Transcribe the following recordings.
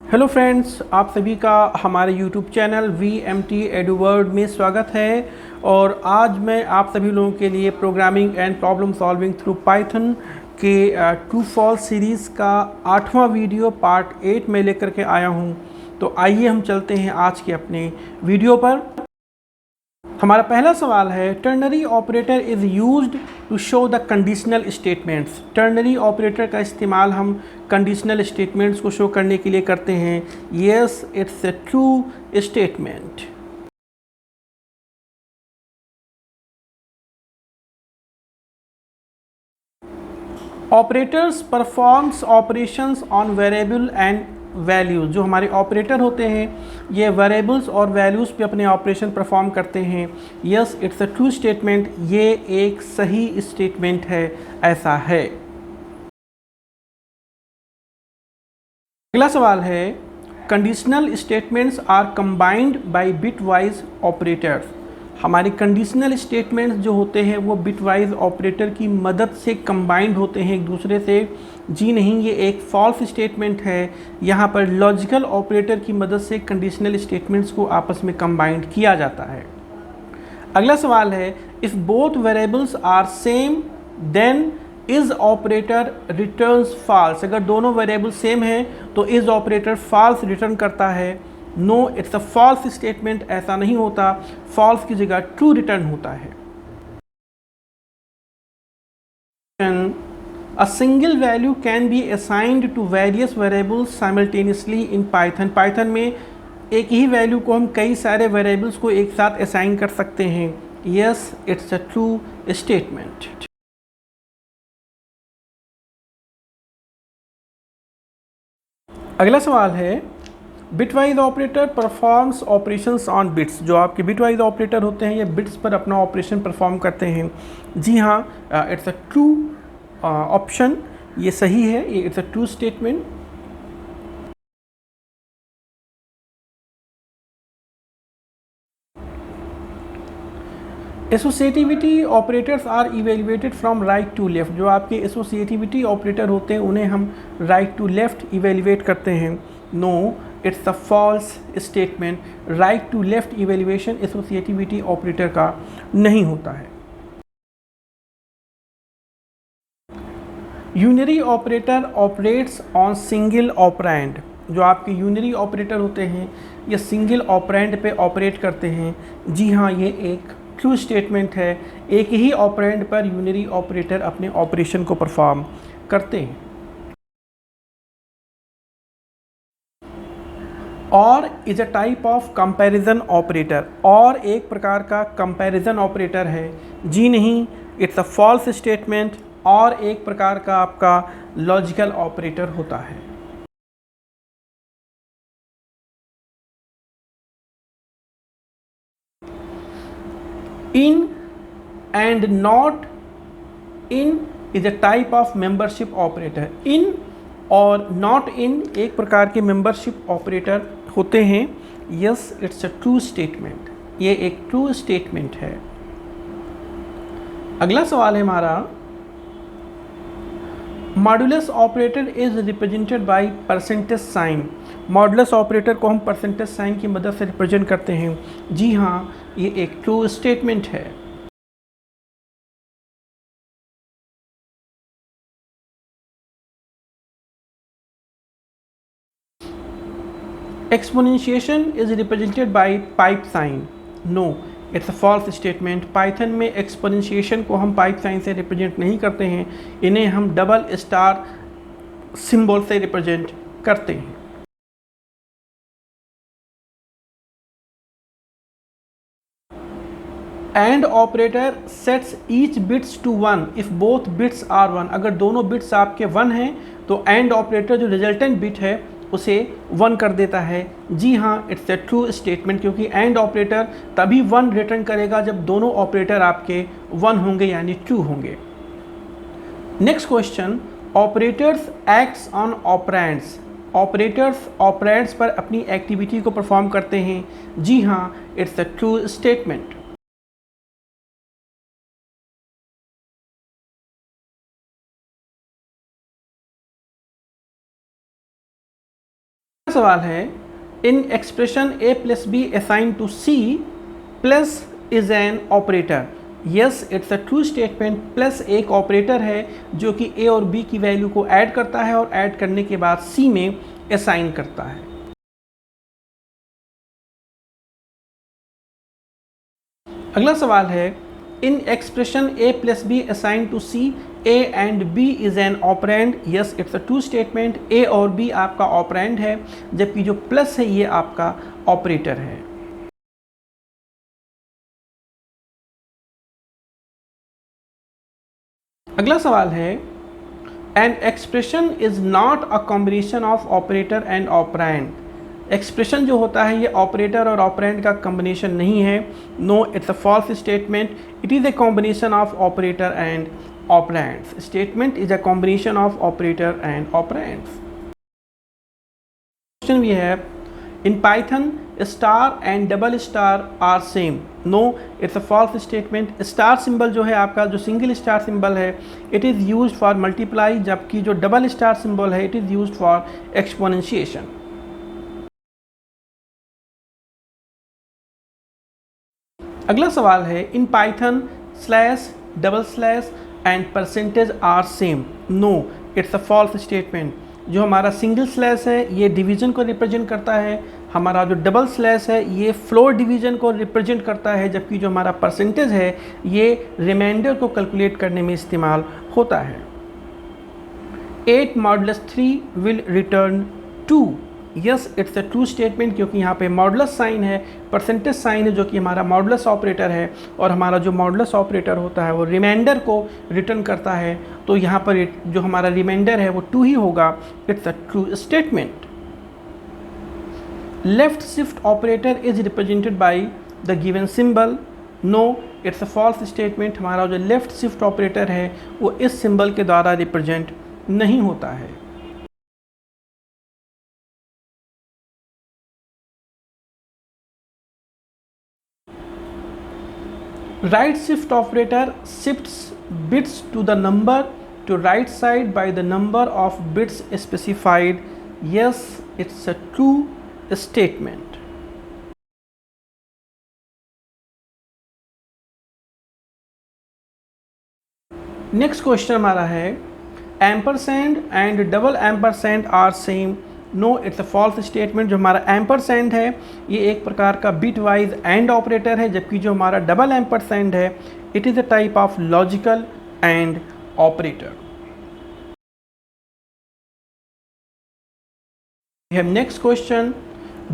Hello friends, आप सभी का हमारे यूट्यूब चैनल VMT एडुवर्ड में स्वागत है। और आज मैं आप सभी लोगों के लिए programming and problem solving through Python के ट्रू फॉल्स सीरीज़ का 8वां वीडियो पार्ट 8 में लेकर के आया हूं। तो आइए हम चलते हैं आज के अपने वीडियो पर। हमारा पहला सवाल है, ternary operator is used to show the conditional statements. Ternary operator का इस्तेमाल हम कंडीशनल स्टेटमेंट्स को शो करने के लिए करते हैं। Yes, it's a true statement. Operators performs operations on variable and values. जो हमारे ऑपरेटर होते हैं ये वेरिएबल्स और वैल्यूज़ पे अपने ऑपरेशन परफॉर्म करते हैं। Yes, it's a true statement. ये एक सही स्टेटमेंट है, ऐसा है। अगला सवाल है, conditional statements are combined by bitwise operators. हमारे कंडीशनल स्टेटमेंट्स जो होते हैं वो बिट वाइज ऑपरेटर की मदद से कंबाइंड होते हैं एक दूसरे से। जी नहीं, ये एक फॉल्स स्टेटमेंट है। यहाँ पर लॉजिकल ऑपरेटर की मदद से कंडीशनल स्टेटमेंट्स को आपस में कंबाइंड किया जाता है। अगला सवाल है, if both variables are same then is operator returns false. अगर दोनों वेरिएबल सेम हैं तो इज ऑपरेटर फॉल्स रिटर्न करता है। No, it's a false statement. ऐसा नहीं होता, फॉल्स की जगह ट्रू रिटर्न होता है। A single value can be assigned to various variables simultaneously in Python। Python में एक ही वैल्यू को हम कई सारे वेरिएबल्स को एक साथ असाइन कर सकते हैं। Yes, it's a true statement. अगला सवाल है, bitwise operator performs operations on bits. जो आपके बिटवाइज ऑपरेटर होते हैं ये बिट्स पर अपना ऑपरेशन परफॉर्म करते हैं। जी हाँ, इट्स अ ट्रू ऑप्शन। ये सही है, ये it's a true statement. Associativity operators are evaluated from right to left. जो आपके एसोसिएटिविटी ऑपरेटर होते हैं उन्हें हम राइट टू लेफ्ट इवेल्युएट करते हैं। No, it's a false statement. Right to left evaluation associativity operator का नहीं होता है। Unary operator operates on single operand. जो आपके यूनरी ऑपरेटर होते हैं ये सिंगल ऑपरेंड पे ऑपरेट करते हैं। जी हाँ, ये एक ट्रू स्टेटमेंट है। एक ही ऑपरेंड पर यूनरी ऑपरेटर अपने ऑपरेशन को परफॉर्म करते हैं। और is a type of comparison operator. और एक प्रकार का कंपैरिजन ऑपरेटर है। जी नहीं, इट्स अ फॉल्स स्टेटमेंट। और एक प्रकार का आपका लॉजिकल ऑपरेटर होता है। In and not in is a type of membership operator. In और नॉट इन एक प्रकार के मेंबरशिप ऑपरेटर होते हैं। Yes, it's a true statement. ये एक ट्रू स्टेटमेंट है। अगला सवाल है हमारा, modulus operator is represented by percentage sign. Modulus operator को हम परसेंटेज साइन की मदद से रिप्रेजेंट करते हैं। जी हाँ, ये एक ट्रू स्टेटमेंट है। Exponentiation is represented by pipe sign. No, it's a false statement. Python में एक्सपोनेंशिएशन को हम पाइप साइन से रिप्रेजेंट नहीं करते हैं, इन्हें हम डबल स्टार सिंबल से रिप्रेजेंट करते हैं। And operator sets each bits to one if both bits are one. अगर दोनों बिट्स आपके वन हैं तो एंड ऑपरेटर जो रिजल्टेंट बिट है उसे वन कर देता है। जी हाँ, इट्स ए ट्रू स्टेटमेंट, क्योंकि एंड ऑपरेटर तभी वन रिटर्न करेगा जब दोनों ऑपरेटर आपके वन होंगे यानी ट्रू होंगे। Next question, operators acts on operands. Operators operands पर अपनी एक्टिविटी को परफॉर्म करते हैं। जी हाँ, इट्स अ ट्रू स्टेटमेंट। सवाल है in expression a plus B assign to c plus is an operator. Yes, it's a true statement. Plus एक operator है जो कि a और b की वैल्यू को ऐड करता है और ऐड करने के बाद c में असाइन करता है। अगला सवाल है in expression a plus B assign to c a and b is an operand. Yes, it's a true statement. a और b आपका ऑपरेंड है जबकि जो प्लस है ये आपका ऑपरेटर है। अगला सवाल है an expression is not a combination of operator and operand. Expression जो होता है ये ऑपरेटर और ऑपरेंड का कॉम्बिनेशन नहीं है। No, it's a false statement. It is a combination of operator and operands. Statement is a combination of operator and operands. Question we have in Python star and double star are same. No, it's a false statement. Star symbol जो है आपका जो single star symbol है it is used for multiply, जबकि जो double star symbol है it is used for exponentiation. अगला सवाल है इन Python slash double slash and percentage are same. No, it's a false statement. जो हमारा सिंगल स्लैश है ये डिवीजन को रिप्रेजेंट करता है, हमारा जो डबल स्लैश है ये फ्लोर डिवीजन को रिप्रेजेंट करता है, जबकि जो हमारा परसेंटेज है ये रिमाइंडर को कैलकुलेट करने में इस्तेमाल होता है। 8 modulus 3 will return 2। Yes, it's a true statement क्योंकि यहाँ पे मॉडुलस साइन है, परसेंटेज साइन है जो कि हमारा मॉडुलस ऑपरेटर है और हमारा जो मॉडुलस ऑपरेटर होता है वो रिमाइंडर को रिटर्न करता है, तो यहाँ पर जो हमारा रिमाइंडर है वो 2 ही होगा। It's a true statement. Left shift operator is represented by the given symbol. No, it's a false statement. हमारा जो लेफ्ट शिफ्ट ऑपरेटर है वो इस सिंबल के द्वारा रिप्रेजेंट नहीं होता है। Right shift operator shifts bits to the number to right side by the number of bits specified. Yes, it's a true statement. Next question हमारा है ampersand and double ampersand are same. No, it's a false statement. जो हमारा ampersand है ये एक प्रकार का bit wise and operator है, जबकि जो हमारा डबल एम्परसेंड है it is a type of logical and operator. We have next question.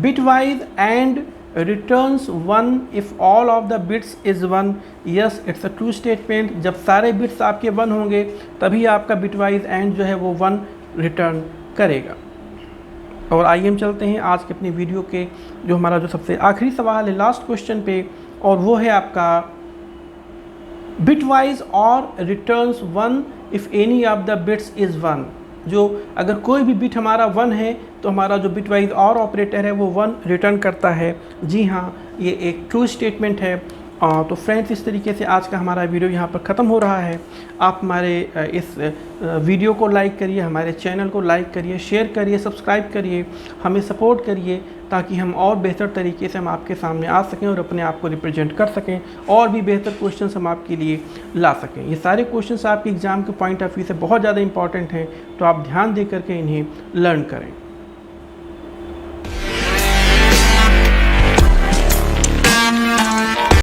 Bitwise AND returns 1 if all of the bits is 1. Yes, it's a true statement. जब सारे bits आपके 1 होंगे तभी आपका बिटवाइज AND जो है वो 1 रिटर्न करेगा। और आइए हम चलते हैं आज के अपनी वीडियो के जो हमारा जो सबसे आखिरी सवाल है लास्ट क्वेश्चन पे, और वो है आपका बिटवाइज और returns 1 if any of the bits is 1। जो अगर कोई भी बिट हमारा 1 है तो हमारा जो बिटवाइज और ऑपरेटर है वो 1 रिटर्न करता है। जी हाँ, ये एक ट्रू स्टेटमेंट है। तो फ्रेंड्स, इस तरीके से आज का हमारा वीडियो यहाँ पर ख़त्म हो रहा है। आप हमारे इस वीडियो को लाइक करिए, हमारे चैनल को लाइक करिए, शेयर करिए, सब्सक्राइब करिए, हमें सपोर्ट करिए ताकि हम और बेहतर तरीके से हम आपके सामने आ सकें और अपने आप को रिप्रेजेंट कर सकें और भी बेहतर क्वेश्चंस हम आपके लिए ला सकें। ये सारे क्वेश्चंस आपके एग्ज़ाम के पॉइंट ऑफ व्यू से बहुत ज़्यादा इंपॉर्टेंट हैं, तो आप ध्यान दे करके इन्हें लर्न करें।